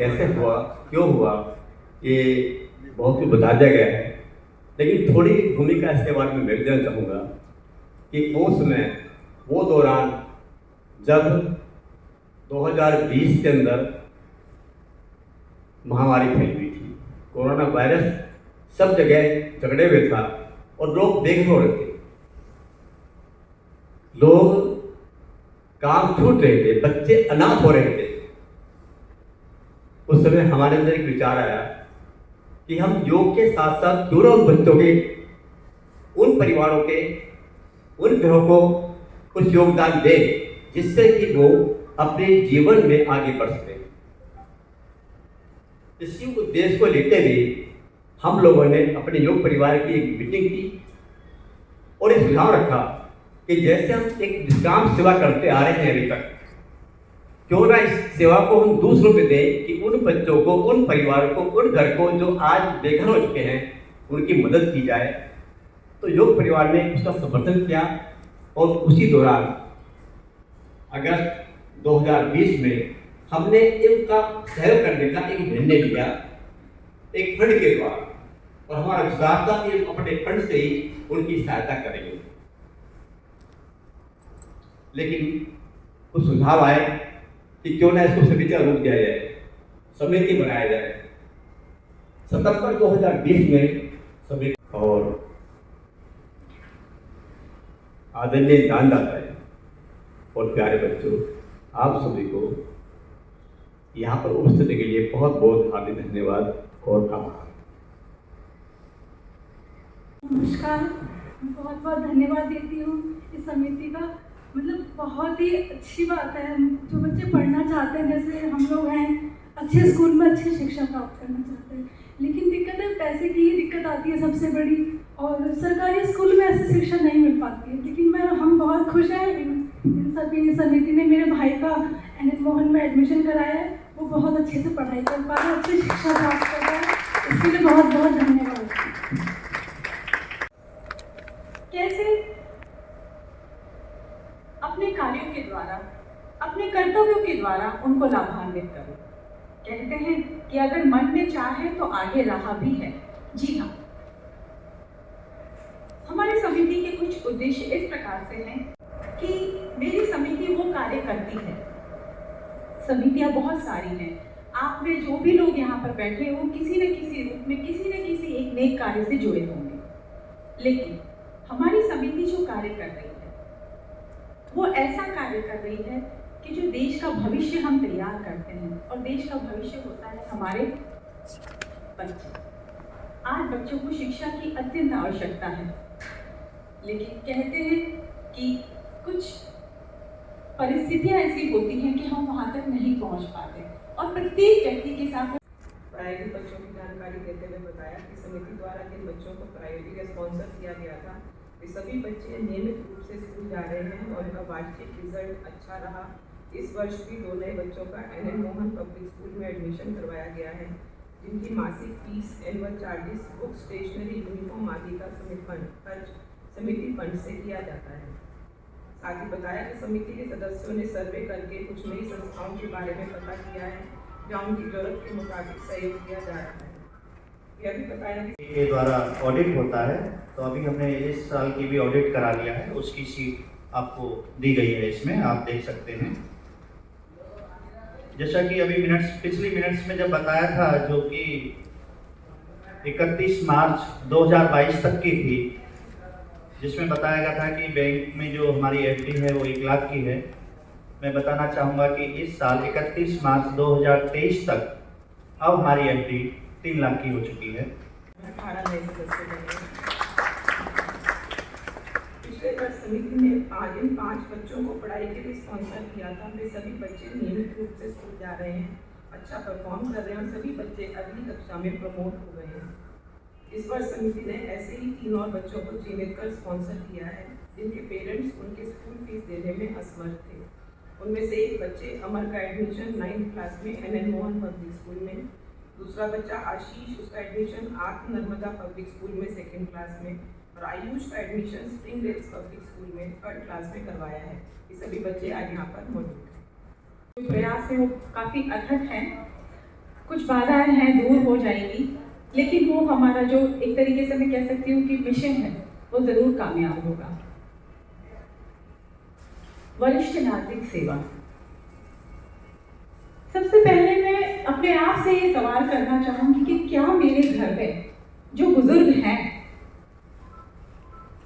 कैसे हुआ, क्यों हुआ, ये बहुत कुछ बता दिया गया है। लेकिन थोड़ी भूमिका इसके बारे में मैं भी देना चाहूँगा कि उस समय वो दौरान जब 2020 के अंदर महामारी फैली हुई थी, कोरोना वायरस सब जगह झगड़े हुए था और लोग बेघर हो रहे थे, लोग काम छूट रहे थे, बच्चे अनाथ हो रहे थे। उस समय हमारे अंदर एक विचार आया कि हम योग के साथ साथ क्यों ना उन बच्चों के, उन परिवारों के, उन घरों को कुछ योगदान दें जिससे कि वो अपने जीवन में आगे बढ़ सके। इसी उद्देश्य को लेते हुए हम लोगों ने अपने योग परिवार की एक मीटिंग की और एक सुझाव रखा कि जैसे हम एक निष्काम सेवा करते आ रहे हैं अभी तक, क्यों ना इस सेवा को हम दूसरों पे दें कि उन बच्चों को, उन परिवारों को, उन घर को जो आज बेघर हो चुके हैं, उनकी मदद की जाए। तो योग परिवार ने उसका समर्थन किया और उसी दौरान अगस्त 2020 में हमने इनका सहयोग करने का एक निर्णय लिया एक फंड के द्वारा, और हमारा विश्वास था कि अपने फंड से ही उनकी सहायता करेंगे। लेकिन कुछ सुझाव आए कि क्यों ना इसको समिति का रूप दिया जाए, समिति बनाया जाए। सितंबर 2020 में समिति और आदरणीय दानदाता और प्यारे बच्चों, आप सभी को यहाँ पर उपस्थित के लिए बहुत बहुत हार्दिक धन्यवाद और आभार। नमस्कार, बहुत बहुत धन्यवाद देती हूँ इस समिति का। मतलब बहुत ही अच्छी बात है, जो बच्चे पढ़ना चाहते हैं, जैसे हम लोग हैं, अच्छे स्कूल में अच्छी शिक्षा प्राप्त करना चाहते हैं, लेकिन दिक्कत है पैसे की ही दिक्कत आती है सबसे बड़ी, और सरकारी स्कूल में ऐसी शिक्षा नहीं मिल पाती है। लेकिन हम बहुत खुश हैं इन सभी समिति ने मेरे भाई का NN मोहन में एडमिशन कराया है, वो बहुत अच्छे से पढ़ाई कर पा रहा है, अच्छी शिक्षा प्राप्त कर रहा है, इसके लिए बहुत बहुत धन्यवाद। कैसे अपने कार्यों के द्वारा, अपने कर्तव्यों के द्वारा उनको लाभान्वित करो। कहते हैं कि अगर मन में चाहे तो आगे राह भी है। जी हाँ, हमारी समिति के कुछ उद्देश्य इस प्रकार से हैं कि मेरी समिति वो कार्य करती है। समितियां बहुत सारी हैं, आप में जो भी लोग यहाँ पर बैठे हो किसी न किसी रूप में, किसी न किसी एक नेक कार्य से जुड़े होंगे। लेकिन हमारी समिति जो कार्य कर रही है वो ऐसा कार्य कर रही है कि जो देश का भविष्य हम तैयार करते हैं, और देश का भविष्य होता है हमारे बच्चे। आज बच्चों को शिक्षा की अत्यंत आवश्यकता है, लेकिन कहते हैं कि कुछ परिस्थितियां ऐसी होती हैं कि हम वहां तक नहीं पहुंच पाते, और प्रत्येक व्यक्ति के साथ प्रायोगिक बच्चों की जानकारी देते हुए बताया कि समिति द्वारा जिन बच्चों को प्रायोगिक स्पॉन्सर किया गया था, वे सभी बच्चे नियमित रूप से स्कूल जा रहे हैं और उनका वार्षिक रिजल्ट अच्छा रहा। इस वर्ष भी 2 नए बच्चों का NN मोहन पब्लिक स्कूल में एडमिशन करवाया गया है, जिनकी मासिक fees, annual charges, book, stationery, uniform आदि का समिति फंड से किया जाता है। साथ ही बताया कि समिति के सदस्यों ने सर्वे करके कुछ नई संस्थाओं के बारे में पता किया है जहाँ उनकी जरूरत के मुताबिक सहयोग किया जा रहा है। यह भी बताया कि के द्वारा ऑडिट होता है, तो अभी हमने इस साल की भी ऑडिट करा लिया है, उसकी शीट आपको दी गई है, इसमें आप देख सकते हैं। जैसा कि अभी पिछली मिनट्स में जब बताया था, जो कि 31 मार्च 2022 तक की थी, जिसमें बताया गया था कि बैंक में जो हमारी FD है वो 1 लाख की है। मैं बताना चाहूँगा कि इस साल 31 मार्च 2023 तक अब हमारी FD 3 लाख की हो चुकी है। 18 नए सदस्य बने। पिछले वर्ष समिति ने जिन 5 बच्चों को पढ़ाई के लिए स्पॉन्सर किया था, वे सभी बच्चे नियमित रूप से स्कूल जा रहे हैं, अच्छा परफॉर्म कर रहे हैं और सभी बच्चे अगली कक्षा में प्रमोट हो गए हैं। इस वर्ष समिति ने ऐसे ही 3 और बच्चों को चयनित कर स्पॉन्सर किया है, जिनके पेरेंट्स उनके स्कूल फीस देने में असमर्थ थे। उनमें से एक बच्चे अमर का एडमिशन 9th क्लास में NN मोहन पब्लिक स्कूल में, दूसरा बच्चा आशीष, उसका एडमिशन आत्म नर्मदा पब्लिक स्कूल में 2nd क्लास में, और आयुष का admission Springdales public school में 3rd क्लास में करवाया है। ये सभी बच्चे आज यहाँ पर मौजूद हैं। प्रयास है वो काफ़ी अथक हैं। कुछ बाधाएं हैं दूर हो जाएंगी, लेकिन वो हमारा जो एक तरीके से मैं कह सकती हूँ कि मिशन है वो जरूर कामयाब होगा। वरिष्ठ नागरिक सेवा। सबसे पहले मैं अपने आप से ये सवाल करना चाहूंगी कि क्या मेरे घर में जो बुजुर्ग हैं,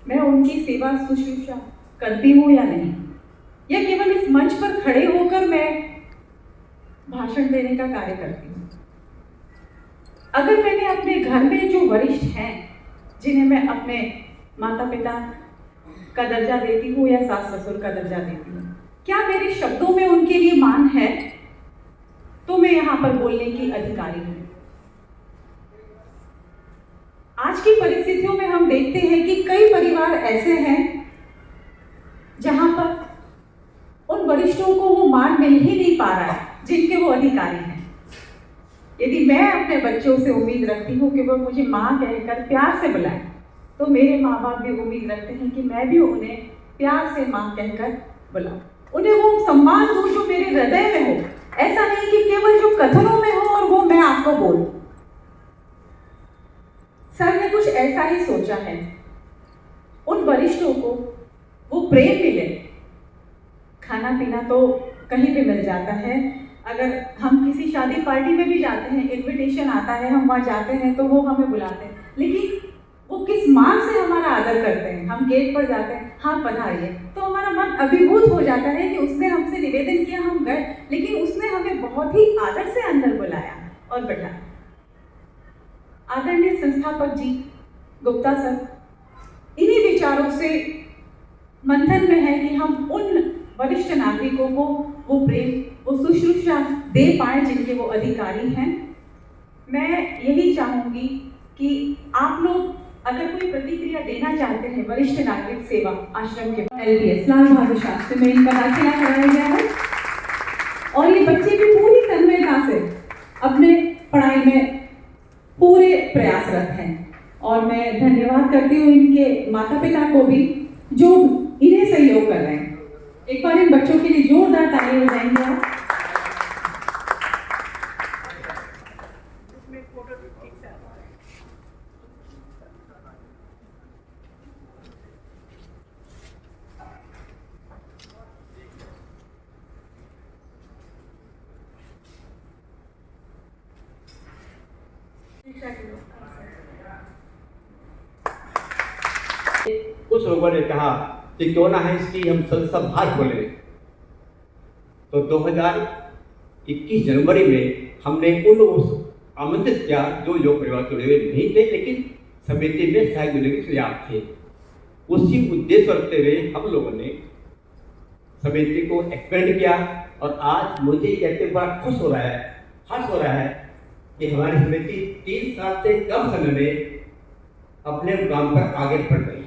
मैं उनकी सेवा शुश्रूषा करती हूँ या नहीं, या केवल इस मंच पर खड़े होकर मैं भाषण देने का कार्य करती हूँ। अगर मैंने अपने घर में जो वरिष्ठ हैं, जिन्हें मैं अपने माता पिता का दर्जा देती हूँ या सास ससुर का दर्जा देती हूँ, क्या मेरे शब्दों में उनके लिए मान है, तो मैं यहाँ पर बोलने की अधिकारी हूँ। आज की परिस्थितियों में हम देखते हैं कि कई परिवार ऐसे हैं जहां पर उन वरिष्ठों को वो मान मिल ही नहीं पा रहा है जिनके वो अधिकारी हैं। यदि मैं अपने बच्चों से उम्मीद रखती हूँ कि वो मुझे माँ कहकर प्यार से बुलाएं, तो मेरे माँ बाप भी उम्मीद रखते हैं कि मैं भी उन्हें प्यार से माँ कहकर बुलाऊं, उन्हें वो सम्मान हो जो मेरे हृदय में हो। ऐसा नहीं कि केवल जो कथनों में हो और वो मैं आपको बोलूं। सर ने कुछ ऐसा ही सोचा है, उन वरिष्ठों को वो प्रेम मिले। खाना पीना तो कहीं भी मिल जाता है, अगर हम किसी शादी पार्टी में भी जाते हैं, इनविटेशन आता है, हम वहाँ जाते हैं तो वो हमें बुलाते हैं, लेकिन वो किस मान से हमारा आदर करते हैं। हम गेट पर जाते हैं, हाँ पधारिए, तो हमारा मन अभिभूत हो जाता है कि उसने हमसे निवेदन किया, हम गए, लेकिन उसने हमें बहुत ही आदर से अंदर बुलाया और बैठाया। आदरणीय संस्थापक जी गुप्ता सर इन्हीं विचारों से मंथन में है कि हम उन वरिष्ठ नागरिकों को वो प्रेम, वो शुश्रूषा दे पाए जिनके वो अधिकारी हैं। मैं यही चाहूंगी कि आप लोग अगर कोई प्रतिक्रिया देना चाहते हैं वरिष्ठ नागरिक सेवा आश्रम के LBS लाल बहादुर शास्त्री में इनका दाखिला कराया गया है, और ये बच्चे भी पूरी तन्मयता से अपने पढ़ाई में पूरे प्रयासरत हैं। और मैं धन्यवाद करती हूँ इनके माता पिता को भी जो इन्हें सहयोग कर रहे हैं। एक बार इन बच्चों के लिए जोरदार ताली बजाएंगे आप। कुछ लोगों ने कहा कि क्यों ना है इसकी हम सब भाग बोले, तो 2021 जनवरी में हमने उन लोगों को आमंत्रित किया जो योग परिवार जुड़े हुए नहीं थे, लेकिन समिति में शायद जुड़ने के सुझाव थे। उसी उद्देश्य रखते हुए हम लोगों ने समिति को एक्सपेंड किया, और आज मुझे कहते बड़ा खुश हो रहा है, हर्ष हो रहा है कि हमारी समिति 3 साल से कम समय में अपने काम पर आगे बढ़ रही है।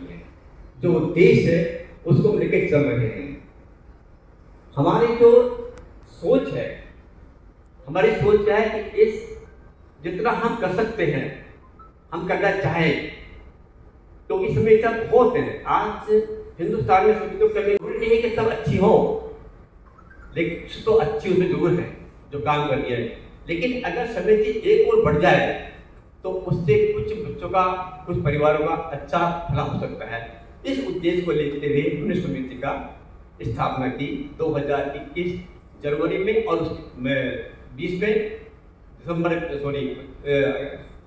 जो उद्देश्य है उसको लेकर चल रहे हैं। हमारी जो सोच है, हमारी सोच क्या है कि इस जितना हम कर सकते हैं हम करना चाहें, तो इस समय सब बहुत है। आज हिंदुस्तान में समितियों के जरूरी नहीं है कि सब अच्छी हो, लेकिन कुछ तो अच्छी उसमें जरूर है जो काम कर रही है। लेकिन अगर समिति एक और बढ़ जाए तो उससे कुछ बच्चों का, कुछ परिवारों का अच्छा भला हो सकता है। इस उद्देश्य को लेते हुए हमने समिति का स्थापना की 2021 जनवरी में, और 20 में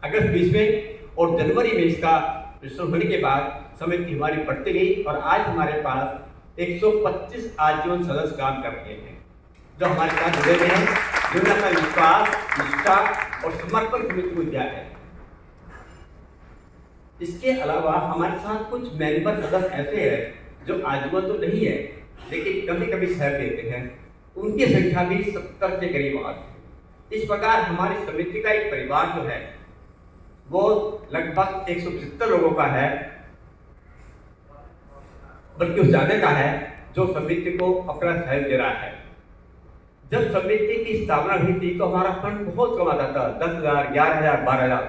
अगस्त 20 में और जनवरी में इसका रजिस्टर होने के बाद समिति हमारी बढ़ती गई, और आज हमारे पास 125 आजीवन सदस्य काम कर रहे हैं जो हमारे साथ जुड़े हुए हैं, जिन्होंने अपना विश्वास, निष्ठा और समर्पण समिति को दिया है। इसके अलावा हमारे साथ कुछ मेंबर सदस्य ऐसे हैं जो आजीवन तो नहीं है, लेकिन कभी कभी सहयोग देते हैं, उनकी संख्या भी 70 के करीब आती है। इस प्रकार हमारी समिति का एक परिवार जो है वो लगभग 175 लोगों का है, बल्कि उस ज़्यादा का है जो समिति को अपना सहयोग दे रहा है। जब समिति की स्थापना हुई थी तो हमारा फंड बहुत कम आता था, 10,000, 11,000, 12,000,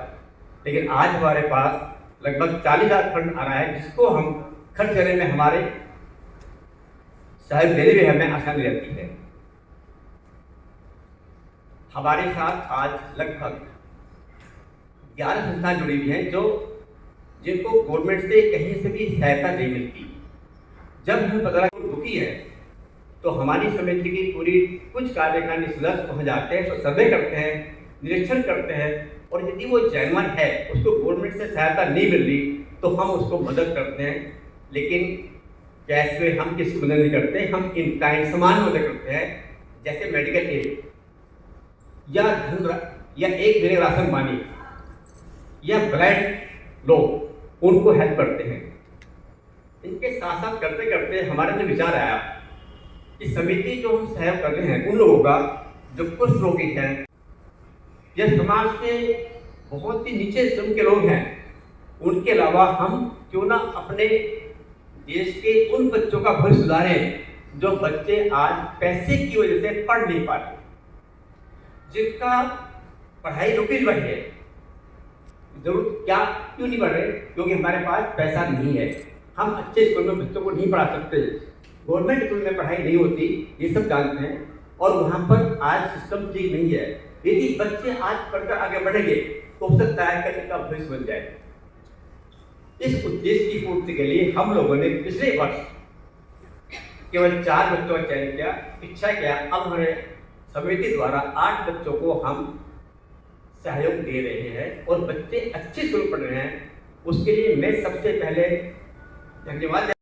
लेकिन आज हमारे पास लगभग 40,000 फंड आ रहा है, जिसको हम खर्च करने में, हमारे सहयोग देने में हमें आसानी रहती है। हमारे साथ आज लगभग 11 संस्थाएं जुड़ी हुई हैं जिनको गवर्नमेंट से कहीं से भी सहायता नहीं मिलती। जब हमें पता लगा दुखी है तो हमारी समिति की पूरी कुछ कार्यकारिणी सदस्य वहाँ जाते हैं, तो सर्वे करते हैं, निरीक्षण करते हैं, और यदि वो जेन्युइन है, उसको गवर्नमेंट से सहायता नहीं मिल रही, तो हम उसको मदद करते हैं। लेकिन कैश में हम किसी मदद नहीं करते, हम इन काइंड समान मदद करते हैं, जैसे मेडिकल एड या या एक दिन राशन पानी या ब्लड लोग उनको हेल्प करते हैं। इनके साथ साथ करते करते हमारे में विचार आया कि समिति जो हम सहयोग कर रहे हैं उन लोगों का जो कुछ रोगी हैं या समाज के बहुत ही नीचे स्तर के लोग हैं, उनके अलावा हम क्यों ना अपने देश के उन बच्चों का भविष्य सुधारें जो बच्चे आज पैसे की वजह से पढ़ नहीं पाते, जिनका पढ़ाई रुकी हुई है। जरूर क्या क्यों नहीं पढ़ रहे? क्योंकि हमारे पास पैसा नहीं है, हम अच्छे स्कूल में बच्चों को नहीं पढ़ा सकते, गवर्नमेंट स्कूल में पढ़ाई नहीं होती, ये सब जानते हैं, और वहाँ पर आज सिस्टम ठीक नहीं है। यदि बच्चे आज पढ़कर आगे बढ़ेंगे तो हो सकता है कि इनका भविष्य बन जाए। इस उद्देश्य की पूर्ति के लिए हम लोगों ने पिछले वर्ष केवल 4 बच्चों का चयन किया, इच्छा किया। अब हमारे समिति द्वारा 8 बच्चों को हम सहयोग दे रहे हैं और बच्चे अच्छे स्कूल पढ़ रहे हैं। उसके लिए मैं सबसे पहले धन्यवाद।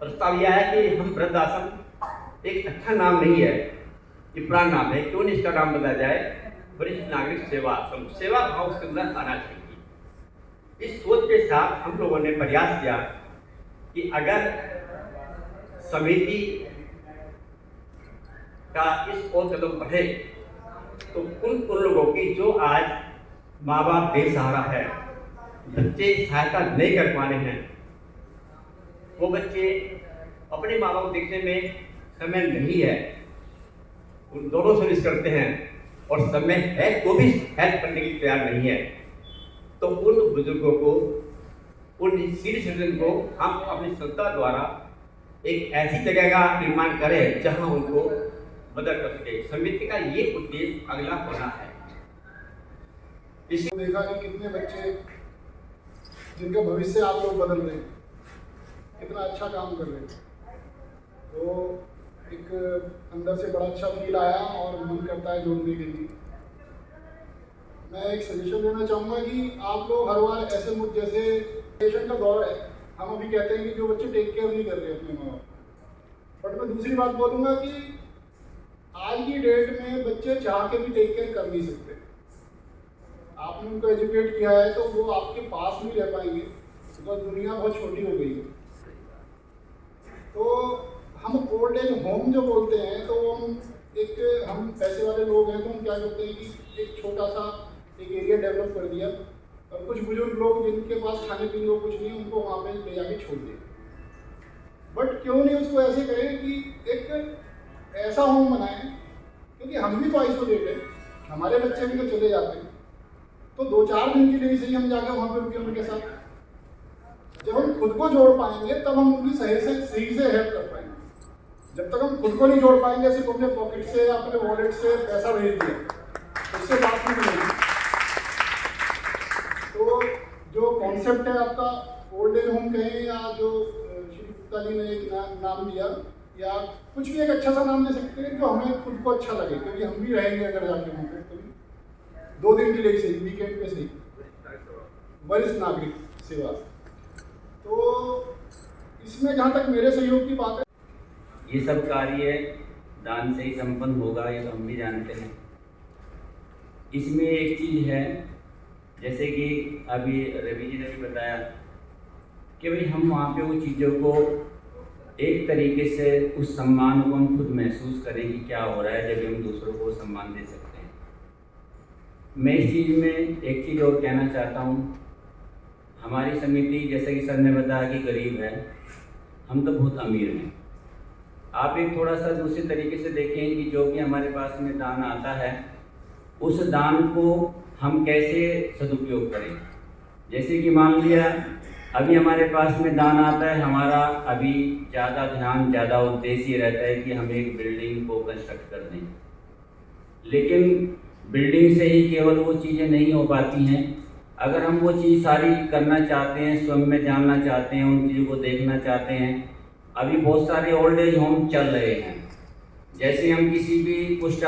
प्रस्ताव यह है कि हम वृद्धाश्रम एक अच्छा नाम नहीं है, ये पुराना नाम है, क्यों नहीं इसका नाम बदला जाए वरिष्ठ नागरिक सेवा आश्रम। सेवा भाव उसके अंदर आना चाहिए। इस सोच के साथ हम लोगों ने प्रयास किया कि अगर समिति का इस ओर कदम बढ़े तो उन लोगों की जो आज माँ बाप बेसहारा है, बच्चे सहायता नहीं कर पा रहे हैं, वो बच्चे अपने माँ बाप देखने में समय नहीं है, उन दोनों सर्विस करते हैं और समय है तो भी हेल्प करने के लिए तैयार नहीं है, तो उन बुजुर्गों को, उन सीनियर सिटीजन को हम अपनी संस्था द्वारा एक ऐसी जगह का निर्माण करें जहां उनको मदद कर सके। समिति का ये उद्देश्य अगला होना है। इसको देखा कि कितने बच्चे जिनका भविष्य आप लोग बदल रहे हैं, कितना अच्छा काम कर रहे हैं, तो एक अंदर से बड़ा अच्छा फील आया और मन करता है जोड़ने के लिए। मैं एक सजेशन देना चाहूँगा कि आप लोग हर बार ऐसे मुद्दे, जैसे पेशेंट का दौर है, हम अभी कहते हैं कि जो बच्चे टेक केयर नहीं कर रहे अपने माँ बाप, बट मैं दूसरी बात बोलूँगा कि आज की डेट में बच्चे चाह के भी टेक केयर कर नहीं सकते। आपने उनको एजुकेट किया है तो वो आपके पास नहीं रह पाएंगे, तो दुनिया बहुत छोटी हो गई है। तो हम ओल्ड एज होम जो बोलते हैं, तो हम पैसे वाले लोग हैं तो हम क्या करते हैं कि एक छोटा सा एक एरिया डेवलप कर दिया और कुछ बुजुर्ग लोग जिनके पास खाने पीने को कुछ नहीं है उनको वहाँ पे ले जाके छोड़ दिया। बट क्यों नहीं उसको ऐसे करें कि एक ऐसा होम बनाएं, क्योंकि हम भी तो आइसोलेट है, हमारे बच्चे भी तो चले जाते हैं, तो 2-4 दिन के लिए सही हम जाकर वहाँ पे रुके उनके साथ। जब हम खुद को जोड़ पाएंगे तब हम उनकी सही से हेल्प कर पाएंगे। जब तक हम खुद को नहीं जोड़ पाएंगे, सिर्फ अपने पॉकेट से या अपने वॉलेट से पैसा भेज दिया, उससे बात नहीं बनेगी। तो जो कॉन्सेप्ट है आपका ओल्ड एज होम कहें या जो श्री गुप्ता जी ने एक नाम दिया, या कुछ भी एक अच्छा सा नाम दे सकते हैं जो हमें खुद को अच्छा लगे, क्योंकि हम भी रहेंगे अगर जाके वहाँ पे कभी 2 दिन के लिए सही, वीकेंड पे सही, वरिष्ठ नागरिक सेवा। तो इसमें जहाँ तक मेरे सहयोग की बात है, ये सब कार्य दान से ही संपन्न होगा, ये तो हम भी जानते हैं। इसमें एक चीज़ है, जैसे कि अभी रवि जी ने भी बताया कि भाई हम वहाँ पे वो चीज़ों को एक तरीके से उस सम्मान को हम खुद महसूस करें कि क्या हो रहा है जब हम दूसरों को सम्मान दे सकते हैं। मैं इस चीज़ में एक चीज़ और कहना चाहता हूँ। हमारी समिति, जैसे कि सर ने बताया कि गरीब है, हम तो बहुत अमीर हैं। आप एक थोड़ा सा दूसरे तरीके से देखें कि जो भी हमारे पास में दान आता है, उस दान को हम कैसे सदुपयोग करें। जैसे कि मान लिया अभी हमारे पास में दान आता है, हमारा अभी ज़्यादा ध्यान, ज़्यादा उद्देश्य ये रहता है कि हम एक बिल्डिंग को कंस्ट्रक्ट कर दें, लेकिन बिल्डिंग से ही केवल वो चीज़ें नहीं हो पाती हैं। अगर हम वो चीज़ सारी करना चाहते हैं, स्वयं में जानना चाहते हैं, उन चीज़ों को देखना चाहते हैं, अभी बहुत सारे ओल्ड एज होम चल रहे हैं। जैसे हम किसी भी कुछ